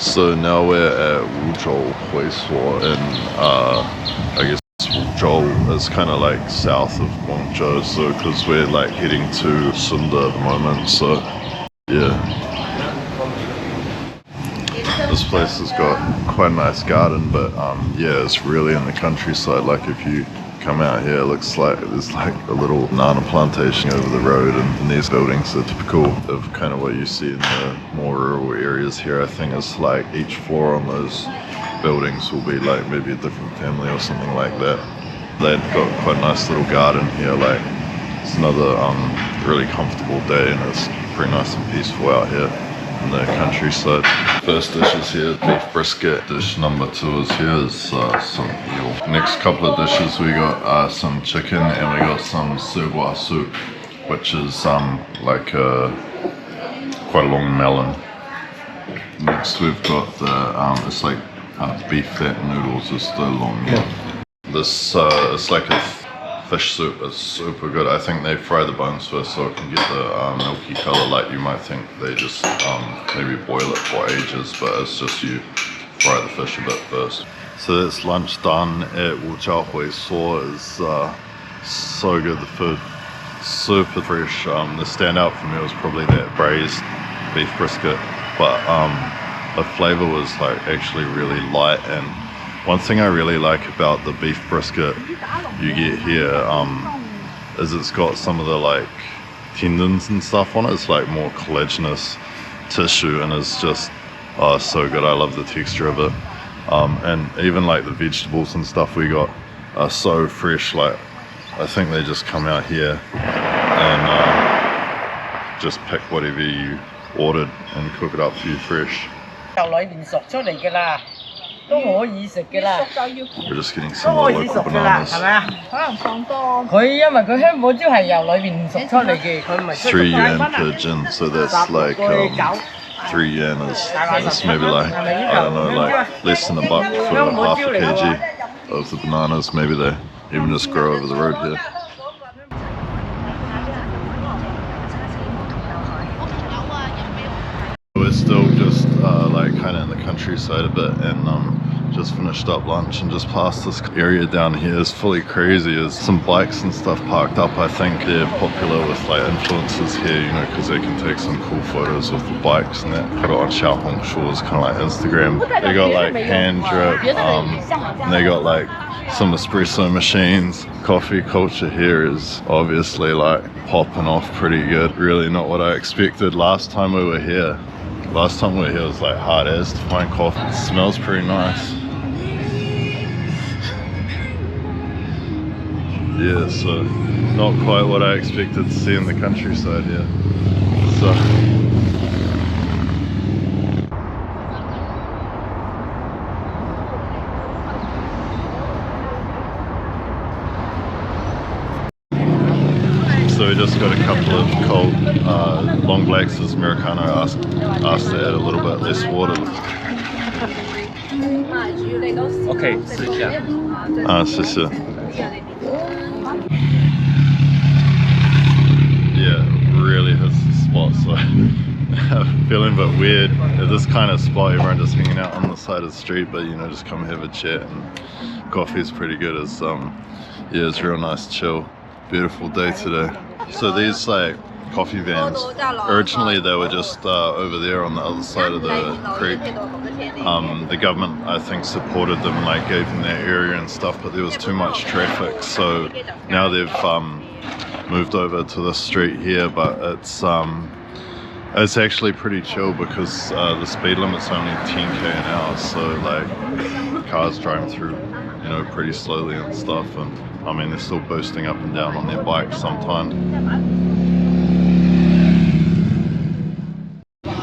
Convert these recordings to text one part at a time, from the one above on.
So now we're at Wuzhou Huisuo in, I guess Wuzhou is kind of like south of Guangdong, so because we're like heading to Shunde at the moment, so yeah. This place has got quite a nice garden, but yeah, it's really in the countryside. Like if you come out here, it looks like there's like a little banana plantation over the road, and these buildings are typical of kind of what you see in the more rural areas here. I think it's like each floor on those buildings will be like maybe a different family or something like that. They've got quite a nice little garden here. Like it's another really comfortable day, and it's pretty nice and peaceful out here in the countryside. First dish is here, beef brisket. Dish number 2 is here, is some eel. Next couple of dishes we got some chicken, and we got some sichuan soup, which is like quite a long melon. Next we've got the it's like beef fat noodles is the long meal. This is like a fish soup. It's super good. I think they fry the bones first so it can get the milky color. Like you might think they just maybe boil it for ages, but it's just you fry the fish a bit first. So that's lunch done at Wuzhou Huisuo. Is so good, the food, super fresh. The standout for me was probably that braised beef brisket, but the flavor was like actually really light. And one thing I really like about the beef brisket you get here is it's got some of the like tendons and stuff on it. It's like more collagenous tissue, and it's just so good. I love the texture of it, and even like the vegetables and stuff we got are so fresh. Like I think they just come out here and just pick whatever you ordered and cook it up for you fresh. We're just getting some of the local bananas. 3 yuan per gin, so that's like 3 yuan is maybe like, I don't know, like less than $1 for half a kg of the bananas. Maybe they even just grow over the road here. We're still just like kind of in the countryside a bit, and just finished up lunch and just passed this area down here. Is fully crazy. There's some bikes and stuff parked up. I think they're popular with like influencers here, you know, because they can take some cool photos with the bikes and that. Put it on Xiaohongshu, is kind of like Instagram. They got like hand drip, and they got like some espresso machines. Coffee culture here is obviously like popping off pretty good. Really not what I expected last time we were here. Last time we were here it was like hard as to find coffee. It smells pretty nice. Yeah, so not quite what I expected to see in the countryside here. So we just got a couple of cold long blacks as Americano. Asked to add a little bit less water. Okay, 试一下。谢谢。Yeah, really hits the spot. So feeling a bit weird at this kind of spot. Everyone just hanging out on the side of the street, but you know, just come have a chat, and coffee's pretty good. It's yeah, it's real nice, chill, beautiful day today. So these like coffee vans, originally they were just over there on the other side of the creek. The government, I think, supported them, like gave them that area and stuff, but there was too much traffic, so now they've moved over to this street here. But it's actually pretty chill because the speed limit's only 10k an hour, so like cars driving through, you know, pretty slowly and stuff, and I mean they're still boosting up and down on their bikes sometimes.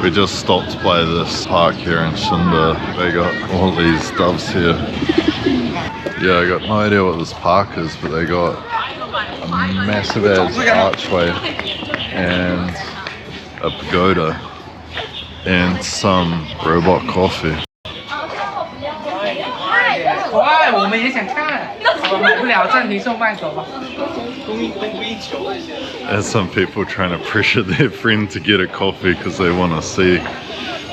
We just stopped by this park here in Shunde. They got all these doves here. Yeah, I got no idea what this park is, but they got a massive ass archway and a pagoda and some robot coffee. And some people trying to pressure their friend to get a coffee because they want to see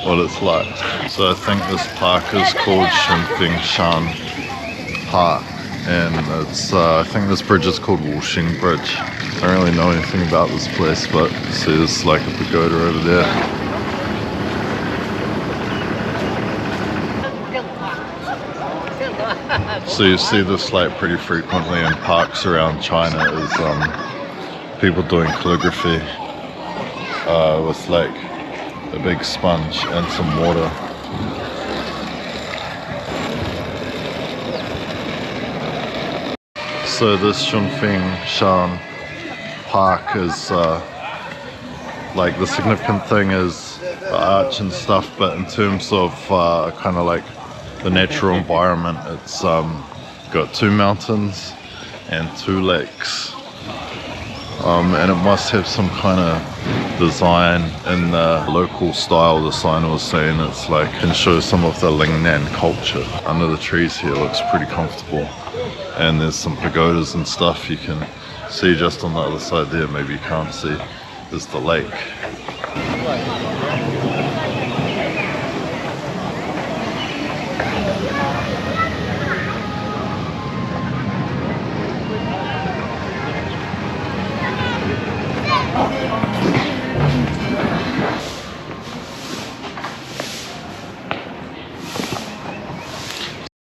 what it's like. So I think this park is called Shunde Park, and it's I think this bridge is called Wuzhou Bridge. I don't really know anything about this place, but see there's like a pagoda over there. So you see this like pretty frequently in parks around China is people doing calligraphy with like a big sponge and some water. So this Shunde Park is like the significant thing is the arch and stuff, but in terms of kind of like the natural environment, it's got 2 mountains and 2 lakes, and it must have some kind of design in the local style. The sign was saying it's like can show some of the Lingnan culture. Under the trees here looks pretty comfortable, and there's some pagodas and stuff you can see just on the other side there. Maybe you can't see, is the lake.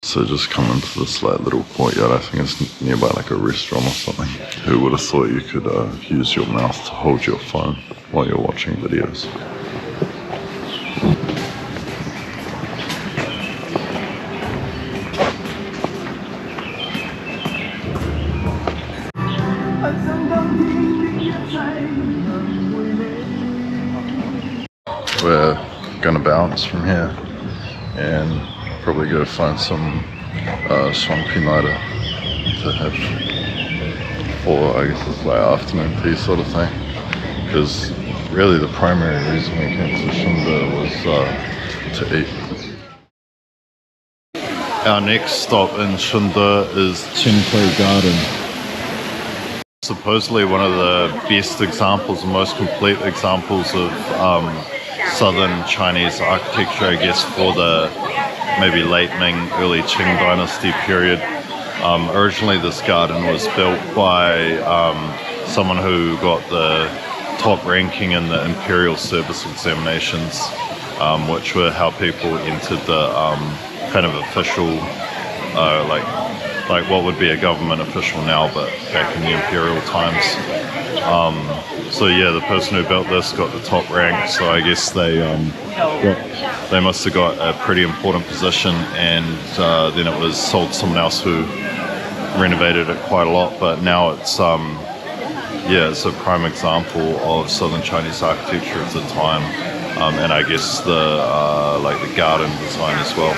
So just come into this like little courtyard. I think it's nearby like a restaurant or something. Who would have thought you could use your mouth to hold your phone while you're watching videos? We're gonna bounce from here and probably go find some shuangpinai to have for, I guess it's like afternoon tea sort of thing. Because really the primary reason we came to Shunde was to eat. Our next stop in Shunde is Qinghui Garden. Supposedly one of the best examples, the most complete examples of southern Chinese architecture, I guess, for the maybe late Ming, early Qing dynasty period. Originally this garden was built by someone who got the top ranking in the imperial service examinations, which were how people entered the kind of official, like what would be a government official now, but back in the imperial times. So yeah, the person who built this got the top rank, so I guess they must have got a pretty important position, and then it was sold to someone else who renovated it quite a lot. But now it's yeah, it's a prime example of southern Chinese architecture of the time, and I guess the like the garden design as well.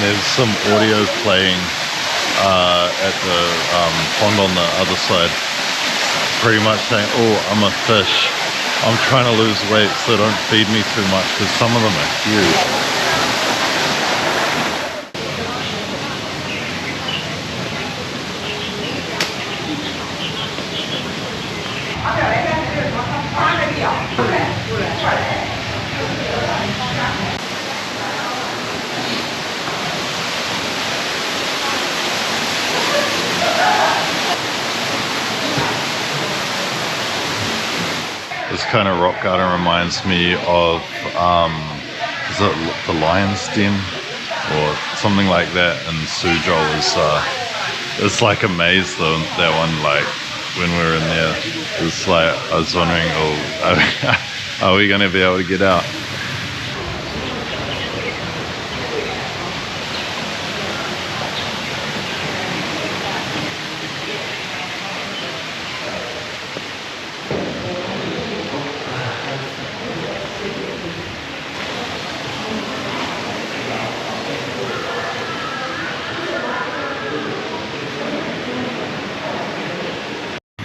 there's some audio playing at the pond on the other side, pretty much saying, oh, I'm a fish, I'm trying to lose weight, so don't feed me too much, because some of them are huge. This kind of rock garden reminds me of, is it the Lion's Den or something like that in Suzhou? It's like a maze though, that one, like when we were in there, it's like, I was wondering, oh, are we going to be able to get out?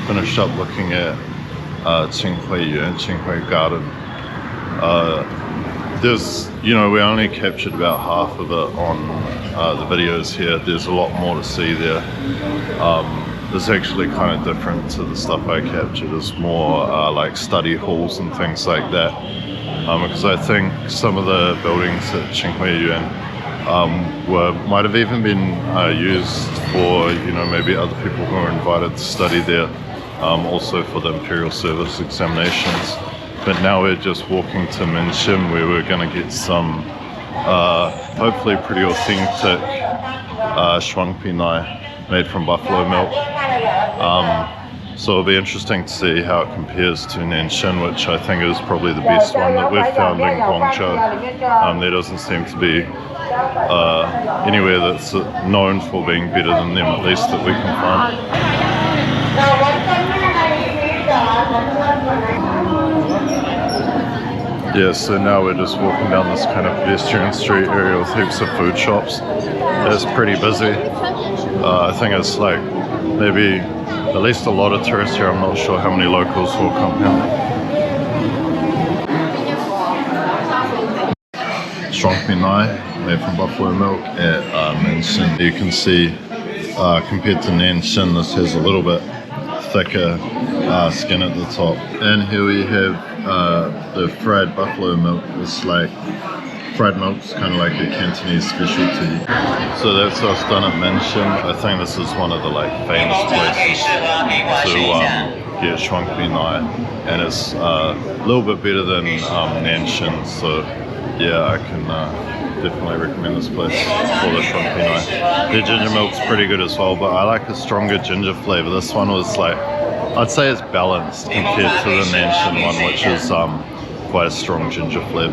Finished up looking at Qinghui Garden. There's, you know, we only captured about half of it on the videos here. There's a lot more to see there. It's actually kind of different to the stuff I captured. It's more like study halls and things like that. Because I think some of the buildings at Qinghui might have even been used for, you know, maybe other people who were invited to study there. Also for the Imperial Service examinations. But now we're just walking to Minxin, where we're going to get some hopefully pretty authentic shuangpinai made from buffalo milk. So it'll be interesting to see how it compares to Minxin, which I think is probably the best one that we've found in Guangdong. There doesn't seem to be anywhere that's known for being better than them, at least that we can find. Yeah, so now we're just walking down this kind of pedestrian street area with heaps of food shops. It's pretty busy. I think it's like maybe at least a lot of tourists here. I'm not sure how many locals will come here. Shuangpinai made from buffalo milk at Minxin. You can see compared to Nanxin, this has a little bit thicker skin at the top. And here we have the fried buffalo milk. It's like fried milk's kind of like a Cantonese specialty. So that's us done at Minxin. I think this is one of the like famous places to get shuangpinai, and it's a little bit better than Nanxin. So yeah, I can definitely recommend this place for the shuangpinai. Their ginger milk's pretty good as well, but I like a stronger ginger flavor. This one was like, I'd say it's balanced compared to the Minxin one, which is quite a strong ginger flavor.